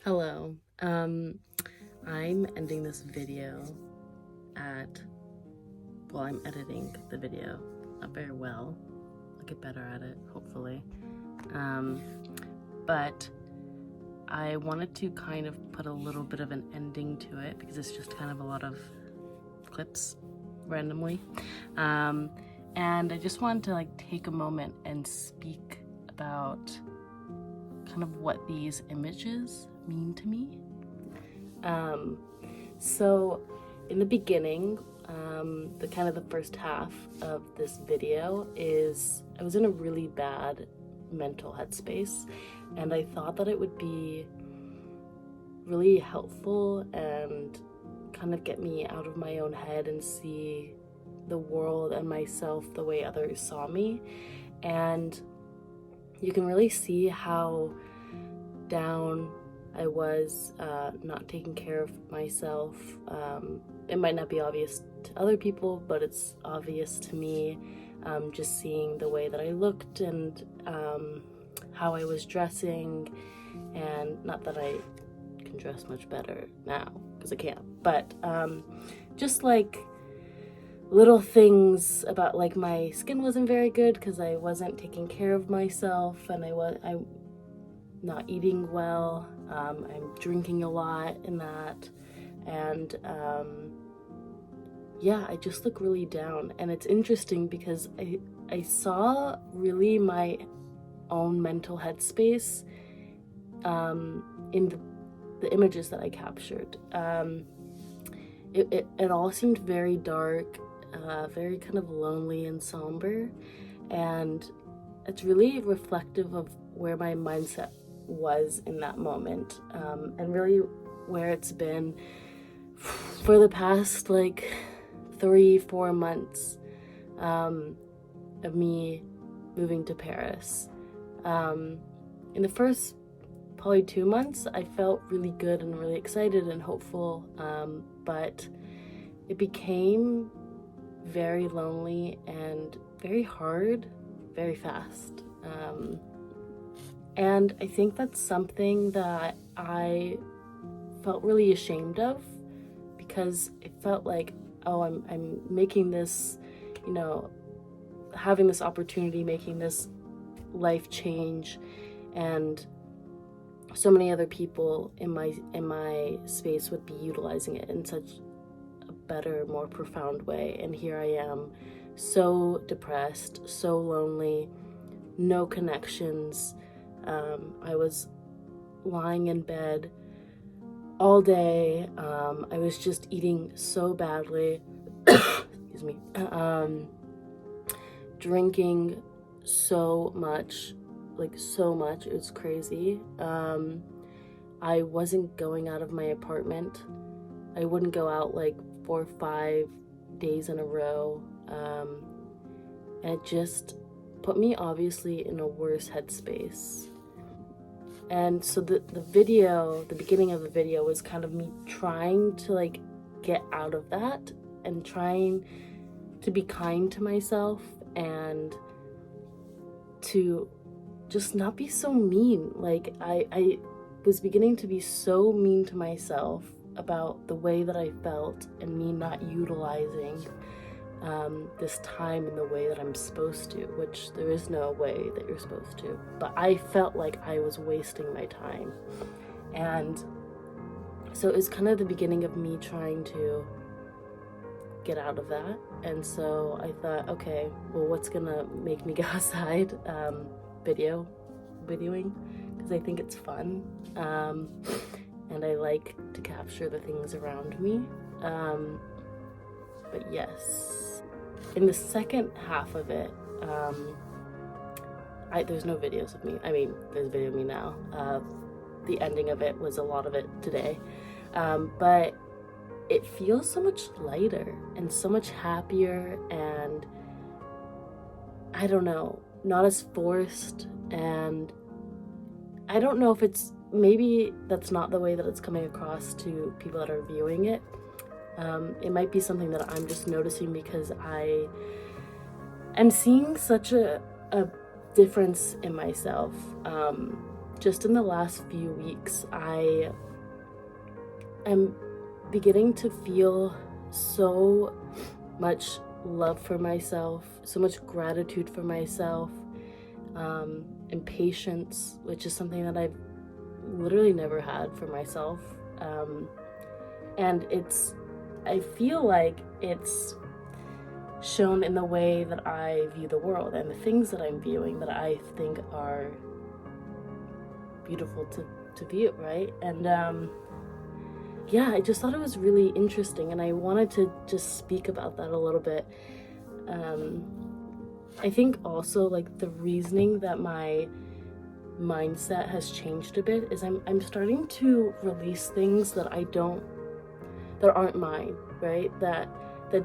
Hello. I'm ending this video I'm editing the video not very well. I'll get better at it, hopefully. But I wanted to kind of put a little bit of an ending to it because it's just kind of a lot of clips randomly. And I just wanted to take a moment and speak about kind of what these images mean to me. So in the beginning, the first half of this video is I was in a really bad mental headspace, and I thought that it would be really helpful and kind of get me out of my own head and see the world and myself the way others saw me. And you can really see how down I was, not taking care of myself. It might not be obvious to other people, but it's obvious to me, just seeing the way that I looked and how I was dressing. And not that I can dress much better now, because I can't, but just little things about my skin wasn't very good because I wasn't taking care of myself, and I'm not eating well. I'm drinking a lot in that, and yeah, I just look really down. And it's interesting because I saw really my own mental headspace in the images that I captured. It all seemed very dark, very kind of lonely and somber, and it's really reflective of where my mindset was in that moment, and really where it's been for the past 3-4 months of me moving to Paris. In the first probably 2 months, I felt really good and really excited and hopeful, but it became very lonely and very hard very fast. And I think that's something that I felt really ashamed of, because it felt like, oh, I'm making this, having this opportunity, making this life change, and so many other people in my space would be utilizing it in such a better, more profound way. And here I am, so depressed, so lonely, no connections. I was lying in bed all day. I was just eating so badly. Excuse me. Drinking so much, so much. It was crazy. I wasn't going out of my apartment. I wouldn't go out 4 or 5 days in a row. And it just put me obviously in a worse headspace. And so the beginning of the video was kind of me trying to get out of that and trying to be kind to myself and to just not be so mean. I was beginning to be so mean to myself about the way that I felt and me not utilizing this time in the way that I'm supposed to, which there is no way that you're supposed to. But I felt like I was wasting my time. And so it was kind of the beginning of me trying to get out of that. And so I thought, okay, well, what's gonna make me go outside? Videoing, because I think it's fun. And I like to capture the things around me. But yes, in the second half of it, there's no videos of me. I mean, there's a video of me now. The ending of it was a lot of it today. But it feels so much lighter and so much happier, and I don't know, not as forced. And I don't know if maybe that's not the way that it's coming across to people that are viewing it. It might be something that I'm just noticing because I am seeing such a difference in myself. Just in the last few weeks, I am beginning to feel so much love for myself, so much gratitude for myself, and patience, which is something that I've literally never had for myself. And I feel like it's shown in the way that I view the world and the things that I'm viewing that I think are beautiful to view, right? And yeah, I just thought it was really interesting, and I wanted to just speak about that a little bit. I think also, like, the reasoning that my mindset has changed a bit is I'm starting to release things that aren't mine, right? That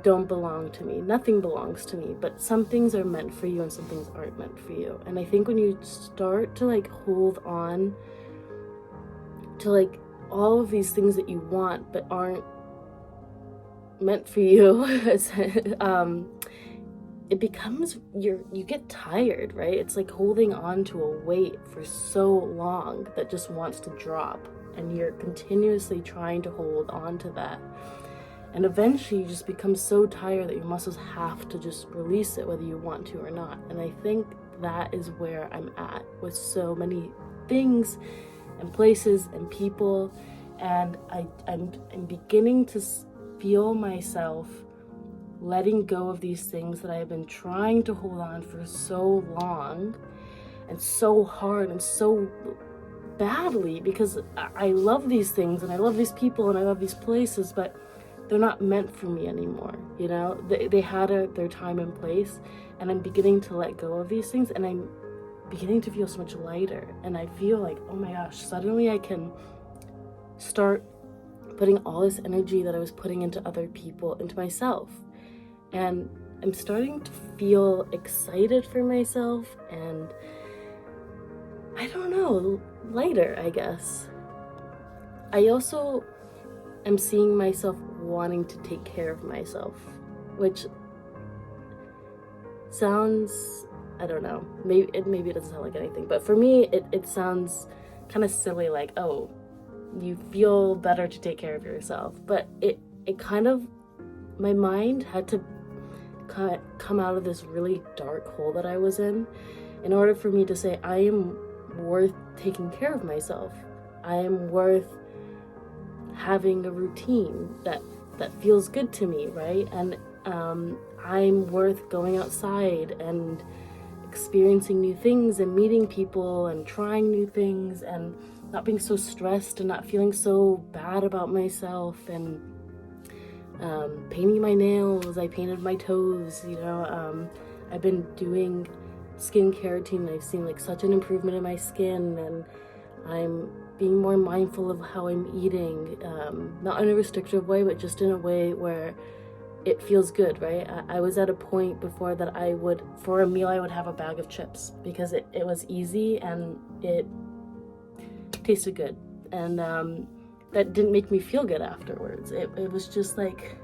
don't belong to me. Nothing belongs to me, but some things are meant for you and some things aren't meant for you. And I think when you start to like hold on to like all of these things that you want but aren't meant for you, it becomes, you get tired, right? It's like holding on to a weight for so long that just wants to drop, and you're continuously trying to hold on to that. And eventually you just become so tired that your muscles have to just release it whether you want to or not. And I think that is where I'm at with so many things and places and people. And I'm beginning to feel myself letting go of these things that I've been trying to hold on for so long and so hard and so badly, because I love these things and I love these people and I love these places, but they're not meant for me anymore. You know, they had their time and place, and I'm beginning to let go of these things, and I'm beginning to feel so much lighter. And I feel like, oh my gosh, suddenly I can start putting all this energy that I was putting into other people into myself. And I'm starting to feel excited for myself, and I don't know, lighter, I guess. I also am seeing myself wanting to take care of myself, which sounds, I don't know, maybe it doesn't sound like anything, but for me it sounds kind of silly, like, oh, you feel better to take care of yourself. But it kind of, my mind had to come out of this really dark hole that I was in order for me to say, I am worth taking care of myself. I am worth having a routine that feels good to me, right? And I'm worth going outside and experiencing new things and meeting people and trying new things and not being so stressed and not feeling so bad about myself. And painting my nails, I painted my toes, you know. I've been doing skincare routine, and I've seen like such an improvement in my skin, and I'm being more mindful of how I'm eating, not in a restrictive way, but just in a way where it feels good, right? I was at a point before that I would, for a meal, I would have a bag of chips because it was easy and it tasted good. And that didn't make me feel good afterwards. It was just like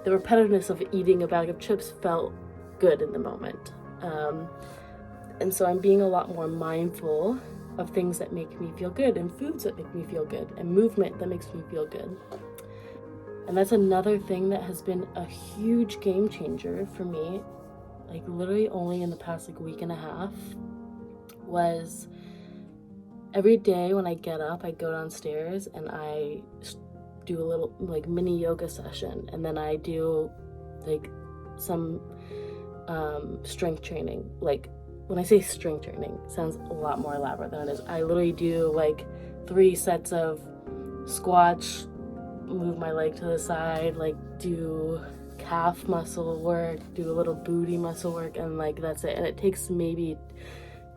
the repetitiveness of eating a bag of chips felt good in the moment. And so I'm being a lot more mindful of things that make me feel good, and foods that make me feel good, and movement that makes me feel good. And that's another thing that has been a huge game changer for me, like literally only in the past like week and a half, was every day when I get up, I go downstairs and I do a little like mini yoga session, and then I do like some strength training. Like when I say strength training, it sounds a lot more elaborate than it is. I literally do like 3 sets of squats, move my leg to the side, like do calf muscle work, do a little booty muscle work, and like that's it. And it takes maybe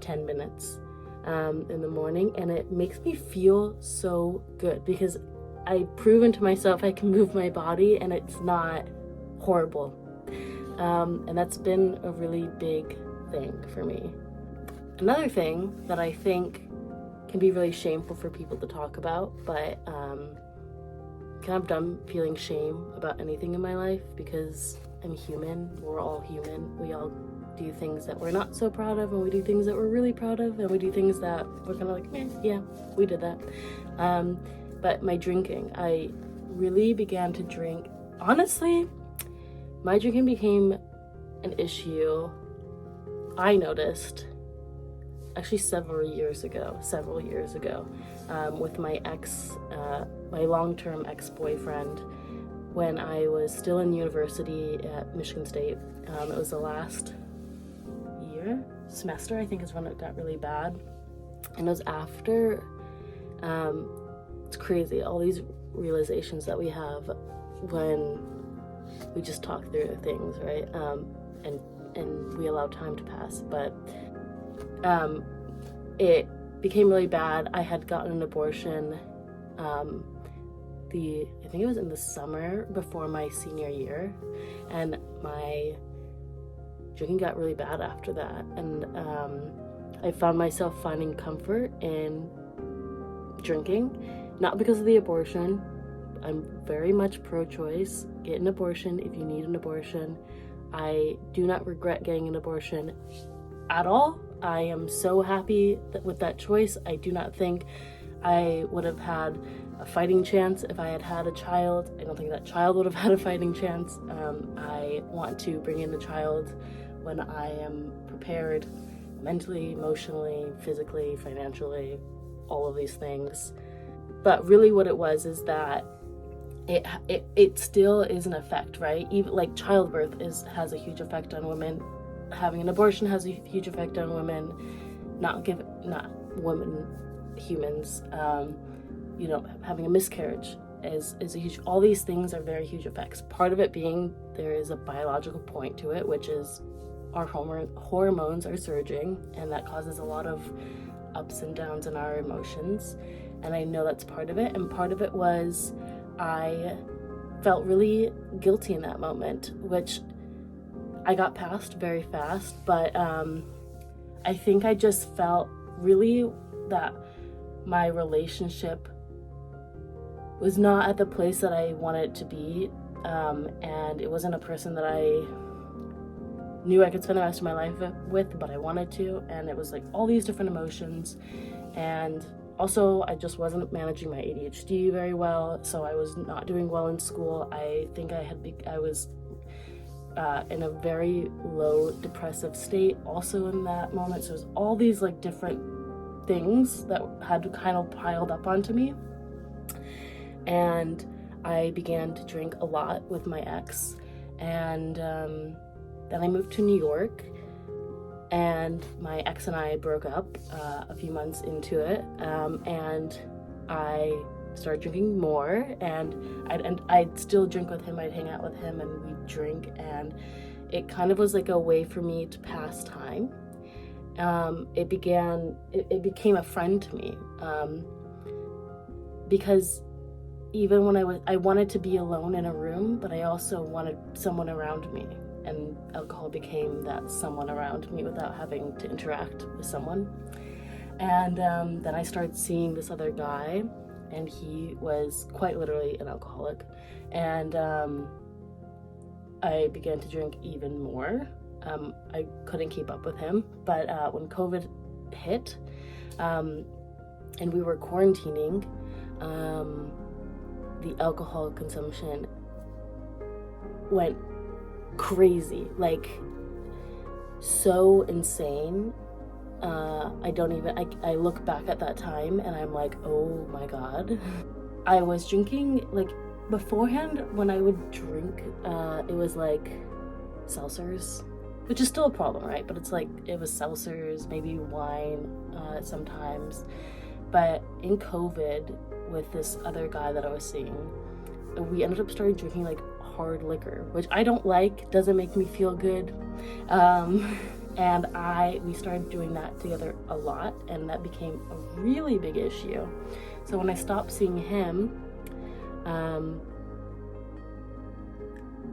10 minutes in the morning, and it makes me feel so good because I've proven to myself I can move my body and it's not horrible. And that's been a really big thing for me. Another thing that I think can be really shameful for people to talk about, but kind of done feeling shame about anything in my life because I'm human. We're all human. We all do things that we're not so proud of, and we do things that we're really proud of, and we do things that we're kind of like, yeah, we did that. But my drinking, I really began to drink. Honestly, my drinking became an issue, I noticed, actually several years ago, with my my long-term ex-boyfriend, when I was still in university at Michigan State. It was the last semester, I think, is when it got really bad. And it was after, it's crazy, all these realizations that we have when we just talk through things, right? And we allow time to pass. But it became really bad. I had gotten an abortion I think it was in the summer before my senior year, and my drinking got really bad after that. And I found myself finding comfort in drinking, not because of the abortion. I'm very much pro-choice. Get an abortion if you need an abortion. I do not regret getting an abortion at all. I am so happy with that choice. I do not think I would have had a fighting chance if I had had a child. I don't think that child would have had a fighting chance. I want to bring in a child when I am prepared mentally, emotionally, physically, financially, all of these things. But really what it was is that it still is an effect, right? Even like childbirth has a huge effect on women. Having an abortion has a huge effect on women. Not women, humans. Having a miscarriage is a huge. All these things are very huge effects. Part of it being there is a biological point to it, which is our hormones are surging, and that causes a lot of ups and downs in our emotions. And I know that's part of it. And part of it was I felt really guilty in that moment, which I got past very fast. But I think I just felt really that my relationship was not at the place that I wanted it to be. And it wasn't a person that I knew I could spend the rest of my life with, but I wanted to. And it was like all these different emotions. And also, I just wasn't managing my ADHD very well, so I was not doing well in school. I think I was in a very low depressive state also in that moment. So it was all these like different things that had kind of piled up onto me. And I began to drink a lot with my ex. And then I moved to New York. And my ex and I broke up a few months into it, and I started drinking more, and I'd still drink with him. I'd hang out with him, and we'd drink, and it kind of was like a way for me to pass time. It became a friend to me, because even when I wanted to be alone in a room, but I also wanted someone around me. And alcohol became that someone around me without having to interact with someone. And then I started seeing this other guy, and he was quite literally an alcoholic. And I began to drink even more. I couldn't keep up with him, but when COVID hit, and we were quarantining, the alcohol consumption went crazy, like so insane. I look back at that time and I'm like, oh my God. I was drinking, like, beforehand when I would drink, it was like seltzers, which is still a problem, right? But it's like, it was seltzers, maybe wine sometimes. But in COVID, with this other guy that I was seeing, we ended up starting drinking like hard liquor, which I don't like, doesn't make me feel good. And we started doing that together a lot, and that became a really big issue. So when I stopped seeing him,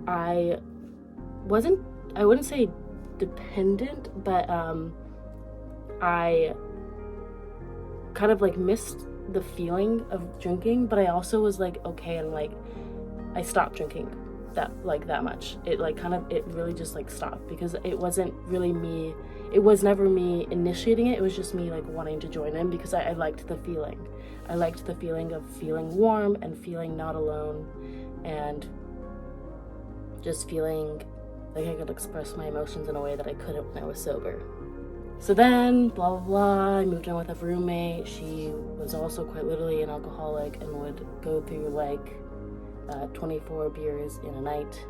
I wouldn't say dependent, but I kind of like missed the feeling of drinking, but I also was like, okay, and like I stopped drinking that much. It really just like stopped, because it wasn't really me. It was never me initiating it. It was just me like wanting to join in, because I liked the feeling. I liked the feeling of feeling warm and feeling not alone, and just feeling like I could express my emotions in a way that I couldn't when I was sober. So then, blah, blah, blah, I moved in with a roommate. She was also quite literally an alcoholic and would go through like 24 beers in a night,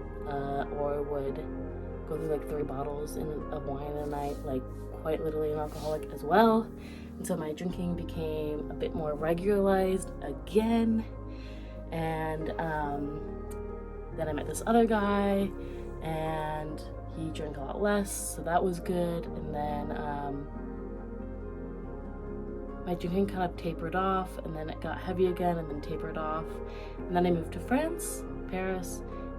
or would go through like 3 bottles of wine in a night, like quite literally an alcoholic as well. And so my drinking became a bit more regularized again. And then I met this other guy, and he drank a lot less, so that was good. And then my drinking kind of tapered off, and then it got heavy again, and then tapered off. And then I moved to Paris,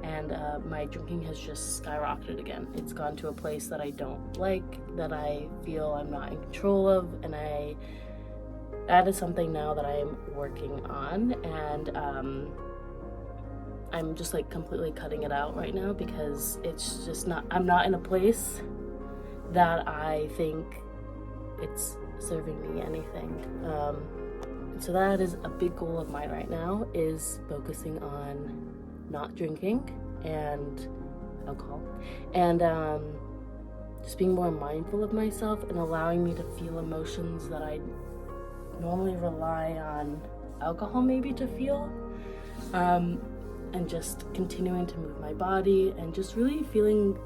and my drinking has just skyrocketed again. It's gone to a place that I don't like, that I feel I'm not in control of, and that is something now that I'm working on, and I'm just like completely cutting it out right now, because it's just I'm not in a place that I think it's serving me anything. So that is a big goal of mine right now, is focusing on not drinking and alcohol, and just being more mindful of myself and allowing me to feel emotions that I normally rely on alcohol maybe to feel, and just continuing to move my body, and just really feeling,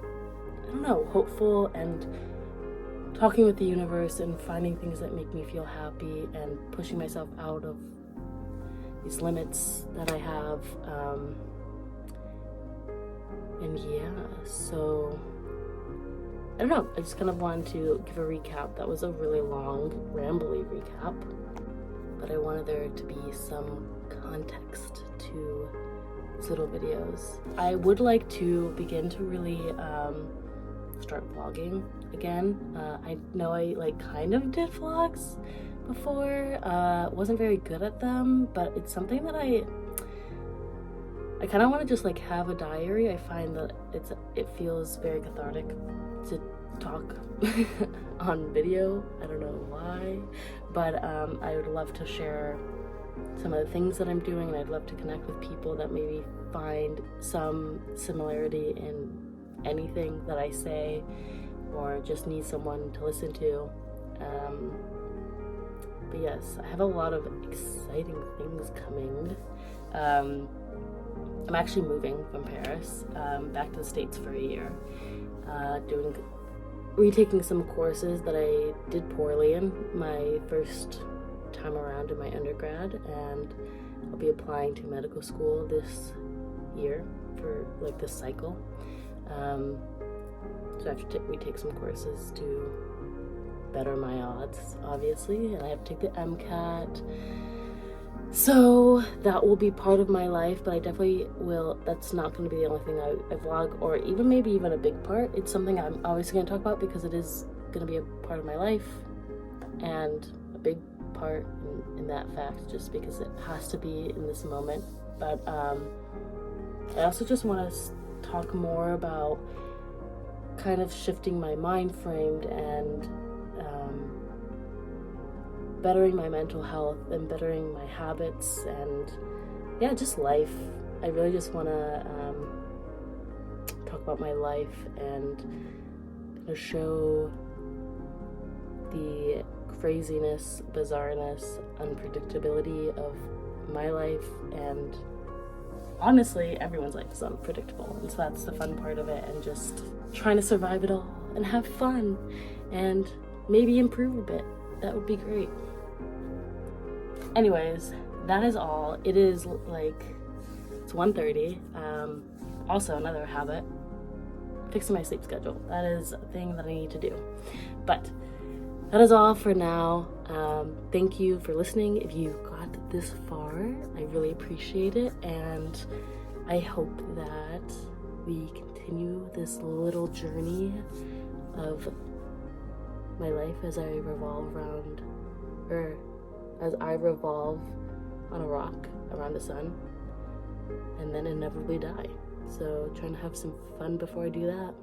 I don't know, hopeful, and talking with the universe and finding things that make me feel happy, and pushing myself out of these limits that I have. And yeah, so I don't know, I just kind of wanted to give a recap. That was a really long, rambly recap, but I wanted there to be some context to these little videos. I would like to begin to really start vlogging again. I know I like kind of did vlogs before, wasn't very good at them, but it's something that I kind of want to just like have a diary. I find that it feels very cathartic to talk on video. I don't know why, but I would love to share some of the things that I'm doing, and I'd love to connect with people that maybe find some similarity in anything that I say, or just need someone to listen to. But yes, I have a lot of exciting things coming. I'm actually moving from Paris back to the States for a year, retaking some courses that I did poorly in my first time around in my undergrad, and I'll be applying to medical school this year for like this cycle. So I have to retake some courses to better my odds, obviously, and I have to take the MCAT. So that will be part of my life, but I definitely will, that's not going to be the only thing I vlog, or even maybe even a big part. It's something I'm obviously going to talk about, because it is going to be a part of my life, and a big part in that fact, just because it has to be in this moment. But I also just want to talk more about kind of shifting my mind frame and bettering my mental health and bettering my habits, and yeah, just life. I really just want to about my life and kind of show the craziness, bizarreness, unpredictability of my life. And honestly, everyone's life is unpredictable, and so that's the fun part of it, and just trying to survive it all and have fun and maybe improve a bit. That would be great. Anyways, that is all. It is like, it's 1:30. Also, another habit, fixing my sleep schedule. That is a thing that I need to do. But that is all for now. Thank you for listening. If you got this far, I really appreciate it, and I hope that we continue this little journey of my life as I revolve on a rock around the sun and then inevitably die. So trying to have some fun before I do that.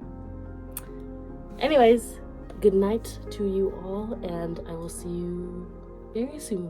Anyways, good night to you all, and I will see you very soon.